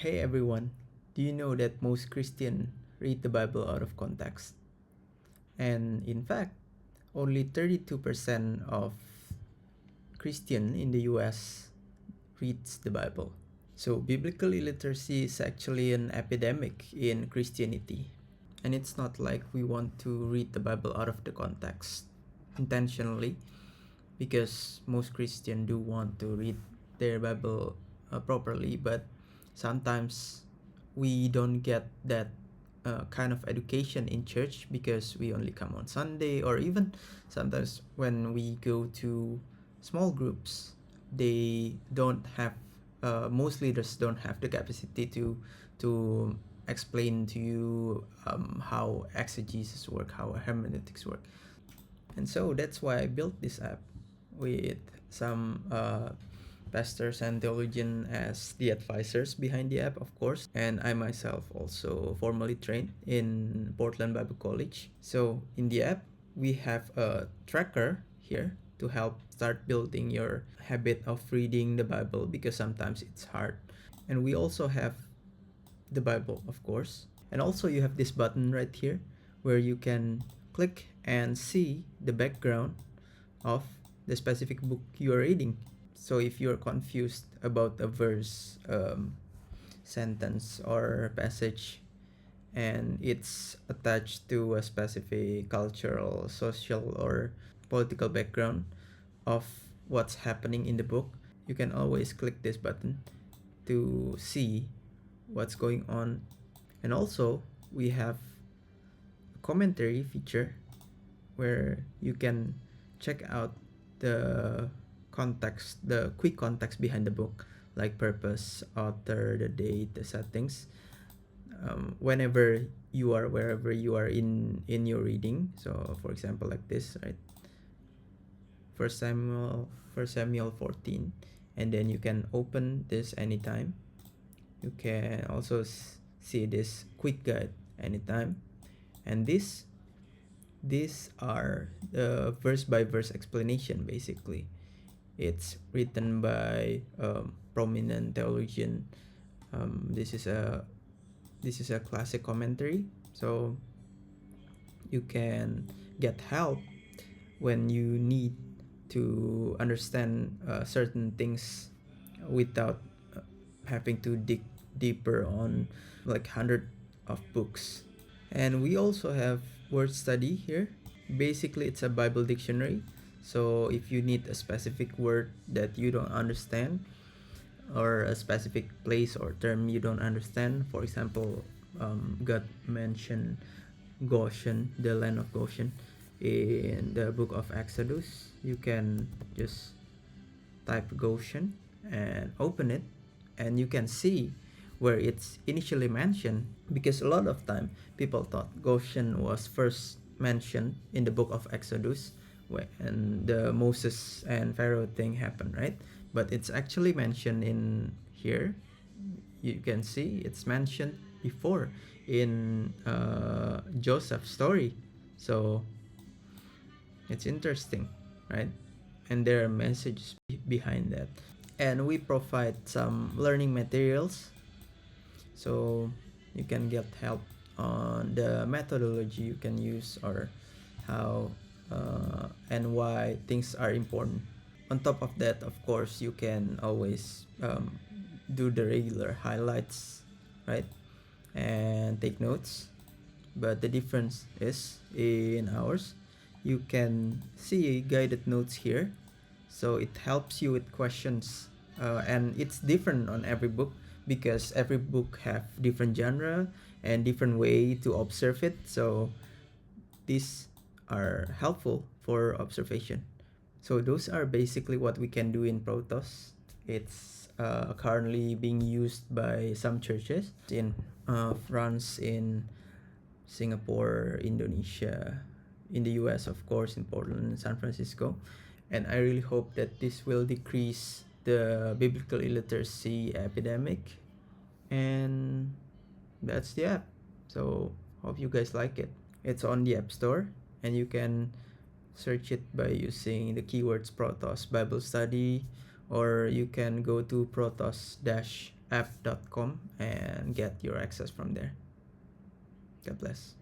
Hey everyone, do you know that most Christians read the Bible out of context? And in fact, only 32% of Christian in the US reads the Bible. So biblical illiteracy is actually an epidemic in Christianity. And it's not like we want to read the Bible out of the context intentionally, because most Christians do want to read their Bible properly, but sometimes we don't get that kind of education in church because we only come on Sunday, or even sometimes when we go to small groups, they don't have most leaders don't have the capacity to explain to you how exegesis work, how hermeneutics work. And so that's why I built this app with some pastors and theologians as the advisors behind the app, of course. And I myself also formally trained in Portland Bible College. So in the app, we have a tracker here to help start building your habit of reading the Bible, because sometimes it's hard. And we also have the Bible, of course. And also you have this button right here where you can click and see the background of the specific book you are reading. So if you're confused about a verse, sentence, or passage, and it's attached to a specific cultural, social, or political background of what's happening in the book, you can always click this button to see what's going on. And also, we have a commentary feature where you can check out the context, the quick context behind the book, like purpose, author, the date, the settings. Whenever you are, wherever you are in your reading. So, for example, like this, right? First Samuel 14, and then you can open this anytime. You can also see this quick guide anytime, and these are the verse by verse explanation. Basically, it's written by prominent theologian. This is a classic commentary, so you can get help when you need to understand certain things without having to dig deeper on like 100 of books. And we also have word study here. Basically, it's a Bible dictionary. So if you need a specific word that you don't understand, or a specific place or term you don't understand, for example, God mentioned Goshen, the land of Goshen, in the book of Exodus, you can just type Goshen and open it, and you can see where it's initially mentioned, because a lot of time people thought Goshen was first mentioned in the book of Exodus when the Moses and Pharaoh thing happened, right? But it's actually mentioned in here. You can see it's mentioned before in Joseph's story. So it's interesting, right? And there are messages behind that. And we provide some learning materials, so you can get help on the methodology you can use, or how and why things are important. On top of that, of course, you can always do the regular highlights, right? And take notes. But the difference is in ours, you can see guided notes here. So it helps you with questions, and it's different on every book, because every book have different genre and different way to observe it. So these are helpful for observation. So those are basically what we can do in Protos. It's currently being used by some churches in France, in Singapore, Indonesia, in the US, of course, in Portland and San Francisco. And I really hope that this will decrease the biblical illiteracy epidemic. And that's the app. So hope you guys like it. It's on the App Store, and you can search it by using the keywords Protos Bible Study, or you can go to protos-app.com app.com and get your access from there. God bless.